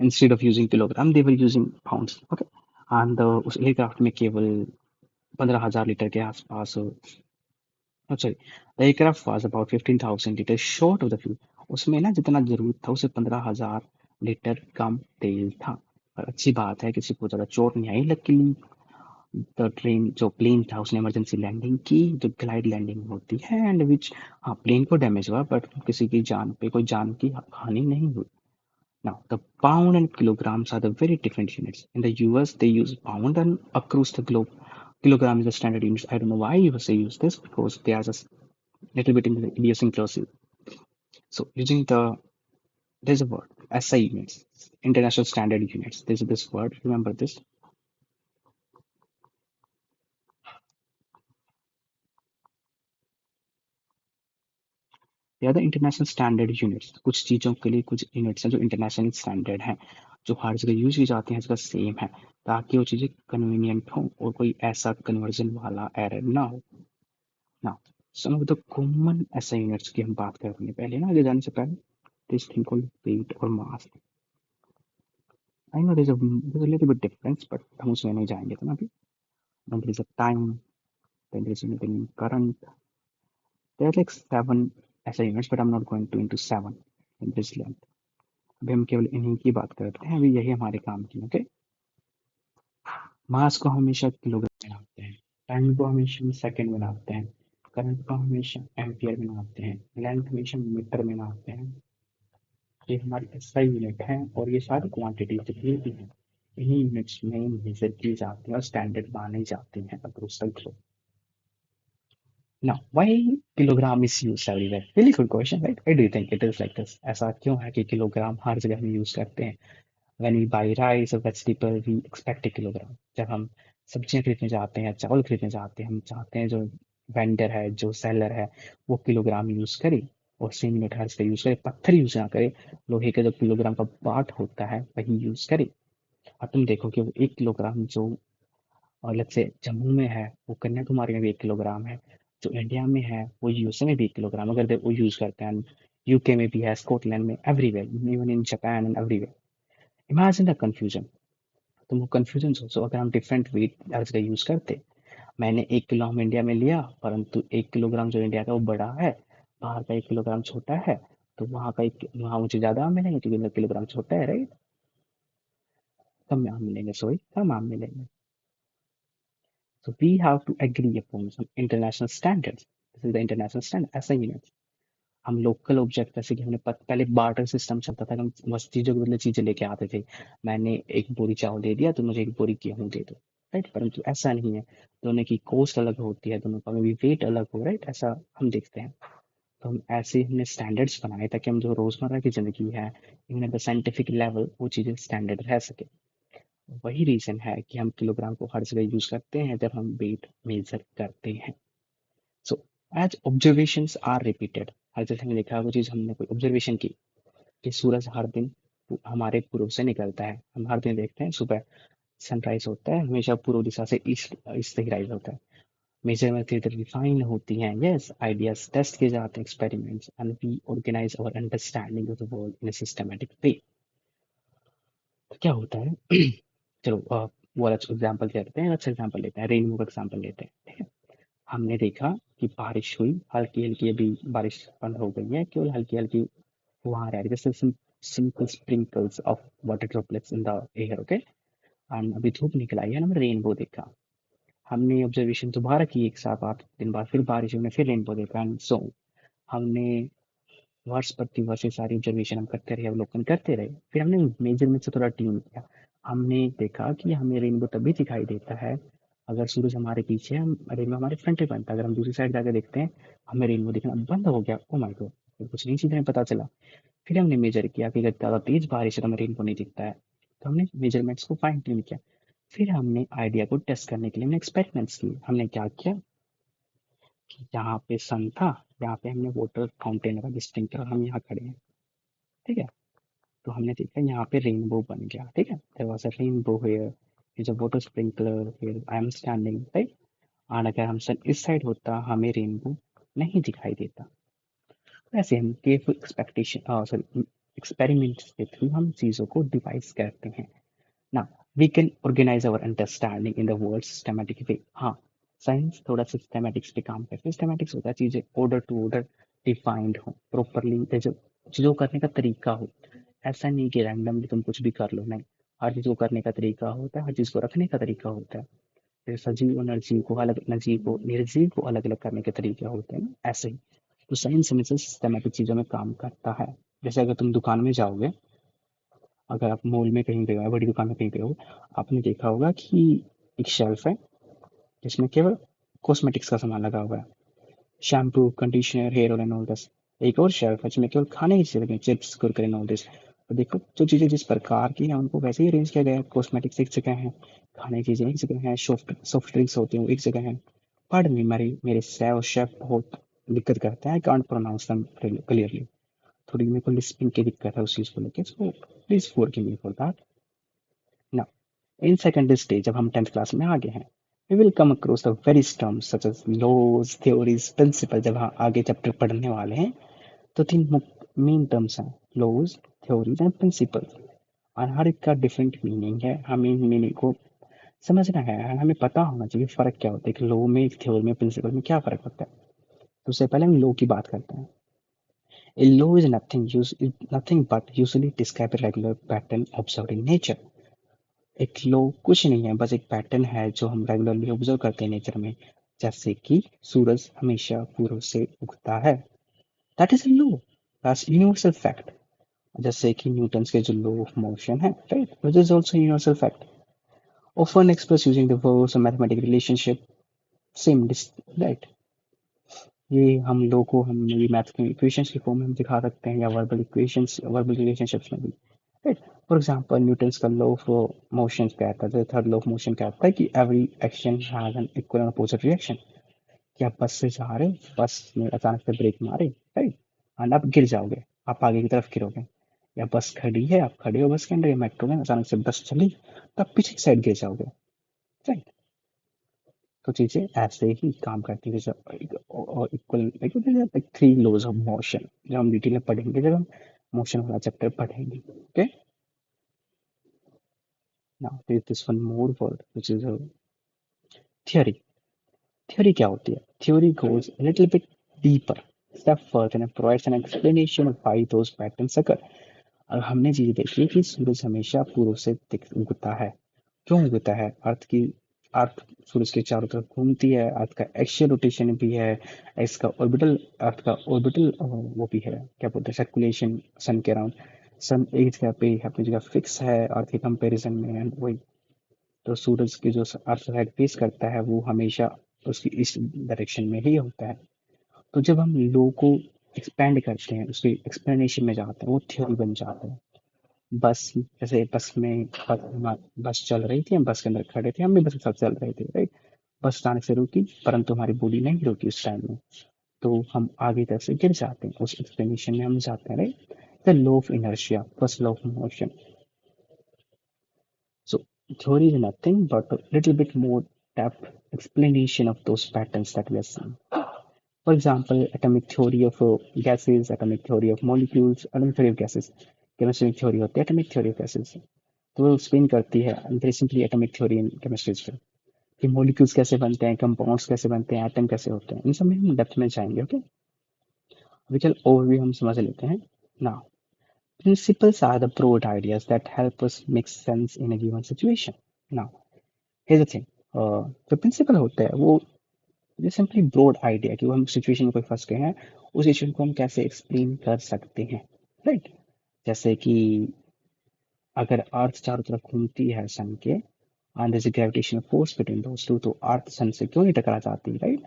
instead of using kilogram they were using pounds. Okay. And उस एयरक्राफ्ट में केवल 15,000 लीटर के आसपास, oh sorry, the aircraft was about 15,000 liters short of the fuel. उसमें ना जितना जरूरत था उसे 15,000 लीटर कम तेल था. और अच्छी बात है किसी को ज्यादा चोट नहीं आई. लकीली द ट्रेन जो प्लेन था उसने इमरजेंसी लैंडिंग की, जो ग्लाइड लैंडिंग होती है, एंड विच, हाँ प्लेन को डैमेज हुआ बट किसी की जान पे कोई जान की हानि नहीं हुई. Now, the pound and kilograms are the very different units. In the US, they use pound, and across the globe, kilogram is the standard unit. I don't know why USA use this because they are just little bit in the idiosyncrasy. So using there's a word SI units, International Standard Units. There's this word. Remember this. They are the International Standard Units. कुछ चीजों के लिए कुछ units हैं जो international standard हैं, जो हर जगह यूज की जाती हैं, इसका सेम है, ताकि वो चीजें कन्वीनियंट हो और कोई ऐसा कन्वर्जन वाला एरर ना हो. ना, some of the common SI units की हम बात करेंगे. पहले ना आगे जाने से पहले दिस थिंग कॉल्ड वेट और mass. I know there's a little bit difference, but हम उसमें नहीं जाएंगे तो ना अभी. Then there is a time, then there is anything in current. There are like 7 SI units, but I'm not going to into 7 in this length. अभी हम केवल इन्हीं की बात करते हैं, अभी यही हमारे काम की. ओके. मास को हमेशा किलोग्राम में नापते हैं, टाइम को हमेशा सेकंड में नापते हैं, करंट को हमेशा एम्पियर में नापते हैं, लेंथ हमेशा मीटर में नापते हैं. ये हमारी SI यूनिट है और ये सारी क्वांटिटी जितनी भी हैं इन्हीं यूनिट्स में मेजर की जाती हैं और स्टैंडर्ड मानी जाती हैं across the globe. Now, why kilogram is used everywhere? Really good question, right? Why do you think it is like this? ऐसा क्यों है कि किलोग्राम हर जगह हम यूज करते हैं? When we buy rice or vegetable, we expect a kilogram. जब हम सब्जियां खरीदने जाते हैं, चावल खरीदने जाते हैं, हम चाहते हैं जो वेंडर है, जो सेलर है, वो किलोग्राम यूज करे और सेम यूनिट हर जगह यूज करे, पत्थर यूज ना करे, लोहे का जो किलोग्राम का बाट होता है वही यूज करे. और तुम देखो कि वो 1 किलोग्राम जो और लेट्स से जम्मू में है वो कन्याकुमारी में भी 1 किलोग्राम है, जो इंडिया में है वो यूएसए में भी 1 किलोग्राम अगर वो यूज करते हैं. यूके में भी है, स्कॉटलैंड में, everywhere, even in Japan and everywhere. Imagine the confusion. तुम वो कंफ्यूजन सोचो अगर हम डिफरेंट वेट हर जगह यूज करते. मैंने 1 किलो आम इंडिया में लिया, परंतु 1 किलोग्राम जो इंडिया का वो बड़ा है, बाहर का 1 किलोग्राम छोटा है। तो वहाँ मुझे ज्यादा आम मिलेंगे क्योंकि मेरा किलोग्राम छोटा है, राइट। कम आम मिलेंगे, सॉरी, कम आम मिलेंगे। So we have to agree upon some international standards. This is the international standard, ऐसा ही है। हम लोकल ऑब्जेक्ट, जैसे कि पहले बार्टर सिस्टम चलता था, हम बस चीजों के बदले चीजें लेके आते थे। मैंने एक बोरी चावल दे दिया तो मुझे एक बोरी गेहूं दे दो, राइट। परंतु ऐसा नहीं है, दोनों की कॉस्ट अलग होती है, दोनों का भी वेट अलग हो, राइट, ऐसा हम देखते हैं। तो हम ऐसे हमने स्टैंडर्ड्स बनाए ताकि हम जो रोजमर्रा की जिंदगी है, even at the scientific level, वो चीजें स्टैंडर्ड रह सके। वही रीजन है कि हम किलोग्राम को हर जगह यूज करते हैं जब हम वेट मेजर करते हैं। So as observations are repeated, हर जैसे हमने देखा वो चीज हमने कोई ऑब्जर्वेशन की कि सूरज हर दिन हमारे पूर्व से निकलता है। हम हर दिन देखते हैं सुबह सनराइज होता है, हमेशा पूर्व दिशा से ईस्ट ईस्ट से ही राइज होता है। मेजरमेंट धीरे धीरे रिफाइन होती हैं, यस, आइडियाज टेस्ट किए जाते हैं, experiments, and we organise our understanding of the world in a systematic way. तो क्या होता है चलो वो अच्छा एग्जाम्पल करते हैं, अच्छा एग्जाम्पल लेते हैं, रेनबो का एग्जाम्पल लेते हैं, ठीक है। हमने देखा कि बारिश हुई, हल्की हल्की अभी बारिश बंद हो गई है, केवल हल्की हल्की फुहार आ रही है, जैसे simple sprinkles of water droplets in the air, okay. And अभी धूप निकल आई है, हमने रेनबो देखा। हमने ऑब्जर्वेशन दोबारा की, एक साथ 8 दिन बाद फिर बारिश हुई, हमने फिर रेनबो देखा, एंड सो हमने वर्ष प्रति वर्ष ये सारी ऑब्जर्वेशन हम करते रहे, अवलोकन करते रहे। फिर हमने मेजरमेंट से थोड़ा ट्यून किया। हमने देखा कि हमें रेनबो तभी दिखाई देता है अगर सूरज हमारे पीछे है, हम रेनबो हमारे फ्रंट पे बनता है। अगर हम दूसरी साइड जाकर देखते हैं, हमें रेनबो दिखना बंद हो गया, ओ माय गॉड, कुछ नई चीजें हमें पता चला। फिर हमने मेजर किया कि अगर ज़्यादा तेज बारिश है तो हमें रेनबो नहीं दिखता है। तो हमने मेजरमेंट्स को फाइन ट्यून किया। फिर हमने आइडिया को टेस्ट करने के लिए हमने एक्सपेरिमेंट्स किए। हमने क्या किया कि जहाँ पे सन था, यहाँ पे हमने वाटर फाउंटेन लगा, स्प्रिंकलर, हम यहाँ खड़े हैं, ठीक है। तो हमने देखा यहाँ पे रेनबो बन गया, ठीक है, there was a rainbow here, is a water sprinkler here, I am standing, right. और अगर हम सन इस साइड होता, हमें रेनबो नहीं दिखाई देता। वैसे हम केयरफुल एक्सपेक्टेशन सॉरी एक्सपेरिमेंट्स के थ्रू हम चीज़ों को डिवाइस करते हैं ना। We can organise our understanding in the world systematic way. हाँ, साइंस थोड़ा सिस्टमैटिक्स पे काम करते हैं। सिस्टमैटिक्स होता है चीज़ें ऑर्डर टू ऑर्डर डिफाइंड हो प्रॉपरली, जो चीज़ों को करने का तरीका हो। ऐसा नहीं कि रैंडमली तुम कुछ भी कर लो, नहीं। हर चीज़ को करने का तरीका होता है, हर चीज़ को रखने का तरीका होता है। जैसे सजीव और निर्जीव को अलग अलग करने के तरीके होते हैं ना, ऐसे ही। तो साइंस हमेशा सिस्टमैटिक चीज़ों में काम करता है। जैसे अगर तुम दुकान में जाओगे, अगर आप मॉल में कहीं पे हो, बड़ी दुकान में कहीं पे हो, आपने देखा होगा कि एक शेल्फ है जिसमें केवल कॉस्मेटिक्स का सामान लगा हुआ है, shampoo, conditioner, hair oil and all this. एक और शेल्फ है जिसमें केवल खाने की चीजें लगी, chips, Kurkure and all this. तो देखो, जो चीजें जिस प्रकार की हैं उनको वैसे ही अरेंज किया गया है। कॉस्मेटिक्स एक जगह है, खाने की चीजें एक जगह है, सॉफ्ट सॉफ्ट ड्रिंक्स होती हैं वो एक जगह है। पार्डन मी, मेरे शेफ बहुत दिक्कत करते हैं, I can't pronounce them clearly. थोड़ी मेरे को लिस्पिंग की दिक्कत है उस चीज को लेके, so please forgive me for that. Now, in secondary stage, जब हम 10th क्लास में आगे हैं, we will come across the various terms such as laws, theories, principles। जब हम आगे चैप्टर पढ़ने वाले हैं तो 3 मेन टर्म्स हैं, लॉज, थ्योरीज एंड प्रिंसिपल्स। और हर एक का डिफरेंट मीनिंग है, हमें इन मीनिंग को समझना है, हमें पता होना चाहिए फर्क क्या होता है, एक लॉ में, एक थ्योरी में, प्रिंसिपल में क्या फर्क होता है। तो उससे पहले हम लॉ की बात करते हैं। A law is nothing but usually describe a regular pattern observed in nature। एक लो कुछ नहीं है, बस एक पैटर्न है जो हम रेगुलरली ऑब्जर्व करते हैं नेचर में। जैसे कि सूरज हमेशा पूर्व से उगता है, that is a low, that's universal fact. जैसे कि न्यूटन के जो लॉ ऑफ मोशन है, right, which is also universal fact, often express using the words of mathematical relationship, same, right. ये हम लोग को हम भी मैथ के इक्वेशंस के फॉर्म में हम दिखा सकते हैं, या वर्बल इक्वेशंस, वर्बल रिलेशनशिप्स में भी, राइट। फॉर एग्जांपल, न्यूटन्स का लॉ ऑफ मोशन कहता है, थर्ड लॉ ऑफ मोशन कहता है कि every action has an equal and opposite reaction. कि आप बस से जा रहे हो, बस ने अचानक से ब्रेक मारे, राइट, एंड आप गिर जाओगे, आप आगे की तरफ गिरोगे। या बस खड़ी है, आप खड़े हो बस के अंदर, या मेट्रो में अचानक से बस चली तो आप पीछे की साइड गिर जाओगे, राइट। तो चीजें ऐसे ही काम करती है, और इक्वल 3 लॉज ऑफ मोशन, जो हम डिटेल में पढ़ेंगे जब हम मोशन वाला चैप्टर पढ़ेंगे, okay. Now there is this one more word which is a theory. Theory क्या होती है? Theory goes a little bit deeper, step further and provides an explanation of why those patterns occur. और हमने चीज देखी कि सूरज हमेशा पूर्व से उगता है। क्यों उगता है? अर्थ सूरज के चारों तरफ घूमती है, अर्थ का एक्सियल रोटेशन भी है, इसका ऑर्बिटल अर्थ का ऑर्बिटल वो भी है, क्या बोलते हैं, सर्कुलेशन सन के अराउंड। सन एक जगह पे अपनी जगह फिक्स है अर्थ के कंपैरिजन में, एंड वही तो सूरज की जो अर्थ साइड फेस करता है वो हमेशा उसकी इस डायरेक्शन में ही होता है। तो जब हम लो को एक्सपेंड करते हैं, उसकी एक्सप्लेनेशन में जाते हैं, वो थ्योरी बन जाता है। बस जैसे बस चल रही थी, हम बस के अंदर खड़े थे, हम भी बस के साथ चल रहे थे, राइट? बस अचानक से रुकी, परंतु हमारी बॉडी नहीं रुकी उस टाइम में, तो हम आगे तरफ से गिर जाते हैं, उस एक्सप्लेनेशन में हम जाते हैं, right? The law of inertia, first law of motion. So theory is nothing but a little bit more depth explanation of those patterns that we are seeing. For example, atomic theory of gases, atomic theory of molecules, atomic theory of gases, chemistry theory होती है, atomic theory of gases। तो वो explain करती है very simply atomic theory in chemistry से, कि molecules कैसे बनते हैं, कंपाउंड्स कैसे बनते हैं, एटम कैसे होते हैं, इन सब में हम डेप्थ में जाएंगे। ओके, अभी चल ओवरव्यू हम समझ लेते हैं। Now principles are the broad ideas that help us make sense in a given situation. Now here's the thing, जो प्रिंसिपल होता है वो ये सिंपली ब्रॉड आइडिया कि वो हम सिचुएशन में कोई फंस गए हैं, उस सिचुएशन को हम कैसे एक्सप्लेन कर सकते हैं, राइट? जैसे कि अगर अर्थ चारों तरफ घूमती है सन के, and there is gravitational force between those two, तो अर्थ सन से क्यों नहीं टकरा जाती, राइट?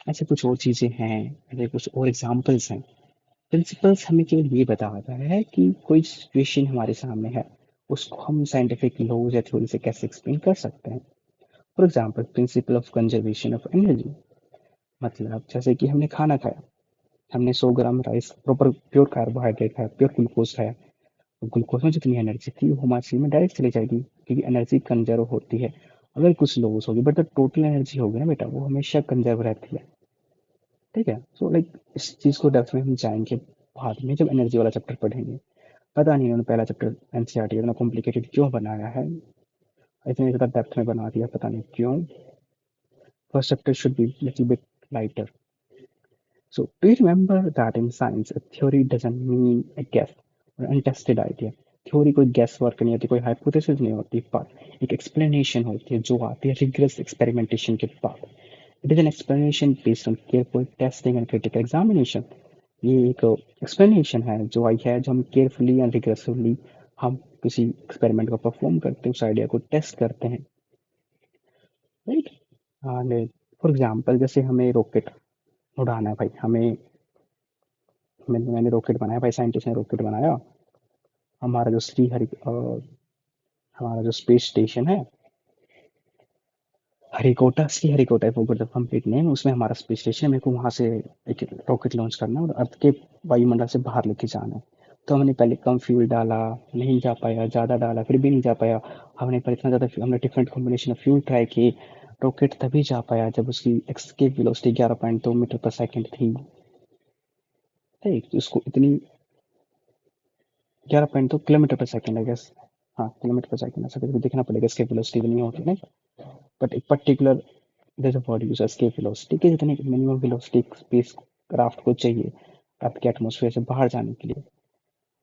ऐसे कुछ और चीजें हैं, ऐसे कुछ और एग्जांपल्स हैं। प्रिंसिपल्स हमें केवल ये बताता है कि कोई सिचुएशन हमारे सामने है, उसको हम साइंटिफिक लॉज या थ्योरी से कैसे एक्सप्लेन कर सकते हैं। For example principle of conservation of energy, मतलब जैसे कि हमने खाना खाया, हमने 100 ग्राम राइस प्रॉपर प्योर कार्बोहाइड्रेट खाया, प्योर ग्लूकोज खाया, ग्लूकोज में जितनी एनर्जी थी वो हमारे शरीर में डायरेक्ट चली जाएगी, क्योंकि एनर्जी कंजर्व होती है। अगर कुछ लॉस होगी, बट द टोटल एनर्जी होगी ना बेटा, वो हमेशा कंजर्व रहती है, ठीक है? सो लाइक इस चीज को डेप्थ में हम जाएंगे बाद में जब एनर्जी वाला चैप्टर पढ़ेंगे। पता नहीं उन्होंने पहला चैप्टर एनसीईआरटी इतना कॉम्प्लिकेटेड क्यों बनाया है, इतने ज़्यादा डेप्थ में बना दिया, पता नहीं क्यों। First chapter should be little bit lighter. So do you remember that in science, a theory doesn't mean a guess or untested idea. Theory कोई गेस वर्क नहीं होती, कोई हाइपोथेसिस नहीं होती, पर एक एक्सप्लेनेशन होती है जो आती है रिगरस एक्सपेरिमेंटेशन के बाद। It is an explanation based on careful testing and critical examination. ये एक एक्सप्लेनेशन है जो आई है, जो हम केयरफुली एंड रिगरसली हम किसी एक्सपेरिमेंट को परफॉर्म करते हैं, उस आइडिया को टेस्ट करते हैं, राइट? एंड फॉर एग्जाम्पल जैसे हमें रॉकेट उड़ाना है भाई, मैंने रॉकेट बनाया भाई, साइंटिस्ट ने रॉकेट बनाया। हमारा जो हमारा जो स्पेस स्टेशन है, हरिकोटा है, वो कंप्लीट नेम, उसमें हमारा स्पेस स्टेशन है। मेरे को वहां से एक रॉकेट लॉन्च करना है और अर्थ के वायुमंडल से बाहर लेके जाना है। तो हमने पहले कम फ्यूल डाला, नहीं जा पाया, ज्यादा डाला, फिर भी नहीं जा पाया। पर इतना ज्यादा हमने different combination of fuel try किए, रॉकेट तभी जा पाया जब उसकी एस्केप वेलोसिटी 11.2 मीटर पर सेकेंड थी। ठीक, तो उसको इतनी 11.2 किलोमीटर पर सेकेंड, आई गेस। हाँ, किलोमीटर पर सेकेंड, ऐसा कुछ भी देखना पड़ेगा, इसके वेलोसिटी इतनी होती है ना। बट एक particular there's a word use escape velocity, कि जितनी मिनिमम वेलोसिटी स्पेस क्राफ्ट को चाहिए आपके एटमॉस्फेयर से बाहर जाने के लिए।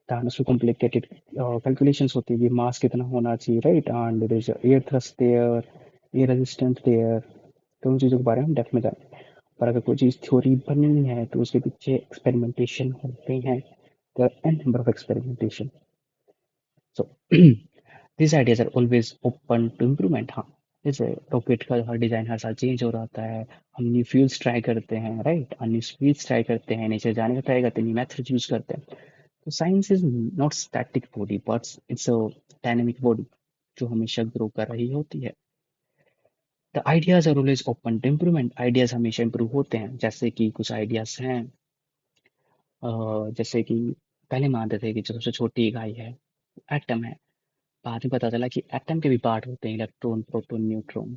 दैन उसमें कॉम्प्लिकेटेड कैलकुलेशंस होती है कि मास कितना होना चाहिए, right? And there is air thrust there, air resistance there, तो उन चीज़ों के बारे में हम डेप्थ में जाएंगे। पर अगर कोई चीज़ थ्योरी बनी है तो उसके पीछे एक्सपेरिमेंटेशन होते हैं, there are n number of experimentation. So these ideas are always open to improvement। हाँ, जैसे रॉकेट का हर डिजाइन हर साल चेंज हो रहता है, हम न्यू फ्यूल्स ट्राई करते हैं, राइट? न्यू स्पीड्स ट्राई करते हैं, नीचे जाने का ट्राई करते हैं, न्यू मेथड्स यूज करते हैं। तो science is not static body, but it's a dynamic body जो हमेशा ग्रो कर रही होती है। The ideas are always open to improvement, ideas हमेशा इंप्रूव होते हैं। जैसे कि कुछ आइडियाज हैं, जैसे कि पहले मानते थे कि जो सबसे छोटी इकाई है एटम है, बाद में पता चला कि एटम के भी पार्ट होते हैं, इलेक्ट्रॉन, प्रोटॉन, न्यूट्रॉन।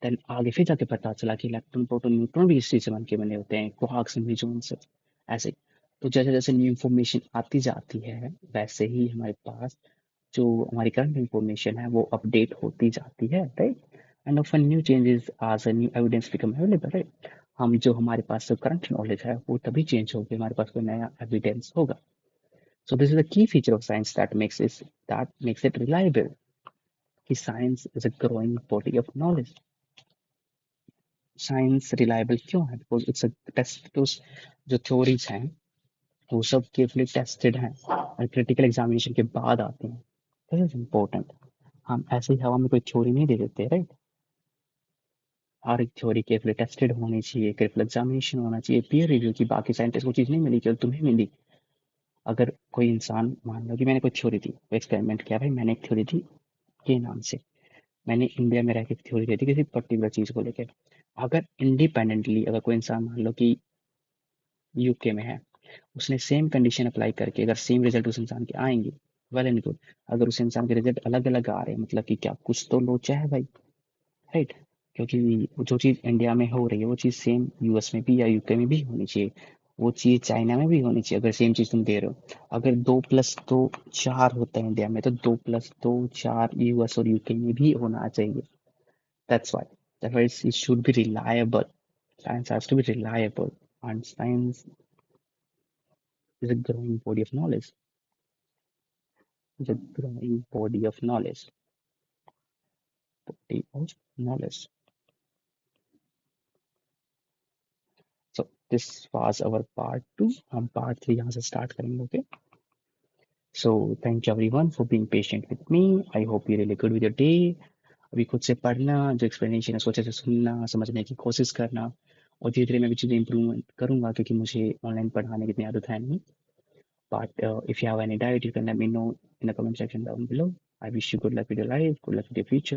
देन आगे फिर जाके पता चला कि इलेक्ट्रॉन, प्रोटॉन, न्यूट्रॉन भी इस चीज से बन के बने होते हैं, क्वार्क्स, म्यूजॉन्स से। ऐसे तो जैसे जैसे न्यू इंफॉर्मेशन आती जाती है, वैसे ही हमारे पास जो हमारी करंट इंफॉर्मेशन है वो अपडेट होती जाती है, right? And often new changes as a new evidence become available, right? हम जो हमारे पास करंट नॉलेज है वो तभी चेंज होगी हमारे पास कोई नया एविडेंस होगा. So this is the key feature of science that makes it reliable. कि science is a growing body of knowledge. Science reliable क्यों है? Because it's a test. तो जो थ्योरीज हैं वो सब केयरफुली टेस्टेड हैं और क्रिटिकल एग्जामिनेशन के बाद आते हैं. This is important. हम ऐसे ही हवा में कोई थ्योरी नहीं दे देते, राइट? हर एक थ्योरी केयरफुली टेस्टेड होनी चाहिए, केयरफुल एग्जामिनेशन होना चाहिए, पीयर रिव्यू की. बाकी साइंटिस्ट को चीज़ नहीं मिली, केवल तुम्हें मिली. अगर कोई इंसान मान लो कि मैंने कोई थ्योरी दी, एक्सपेरिमेंट किया, भाई मैंने एक थ्योरी दी के नाम से, मैंने इंडिया में रह के थ्योरी दी थी किसी पर्टिकुलर चीज़ को लेकर. अगर इंडिपेंडेंटली अगर कोई इंसान मान लो कि यूके में है, उसने सेम कंडीशन अप्लाई करके अगर सेम रिजल्ट उस इंसान के आएंगे, वेल एंड गुड. अगर उस इंसान के रिजल्ट अलग अलग आ रहे हैं, मतलब कि क्या कुछ तो लोचा है भाई, राइट? क्योंकि जो चीज़ इंडिया में हो रही है वो चीज़ सेम यूएस में भी या यूके में भी होनी चाहिए. वो चीज़ चाइना में भी होनी चाहिए अगर सेम चीज़ तुम दे रहे हो. अगर 2+2 4 होता है इंडिया में, तो 2+2 4 यूएस और यूके में भी होना चाहिए. That's why it should be reliable. Science has to be reliable, and science is a growing body of knowledge. Is a growing body of knowledge. Body of knowledge. So this was our part two. हम part three यहाँ से start करेंगे, okay? So thank you everyone for being patient with me. I hope you're really good with your day. अभी खुद से पढ़ना, जो explanation है सोचे से सुनना, समझने की कोशिश करना, और धीरे धीरे मैं भी चीज़ें इम्प्रूव करूंगा क्योंकि मुझे ऑनलाइन पढ़ाने की इतनी आदत है नहीं. But if you have any doubt, you can let me know in the comment section down below. I wish you good luck with your life, good luck with your future.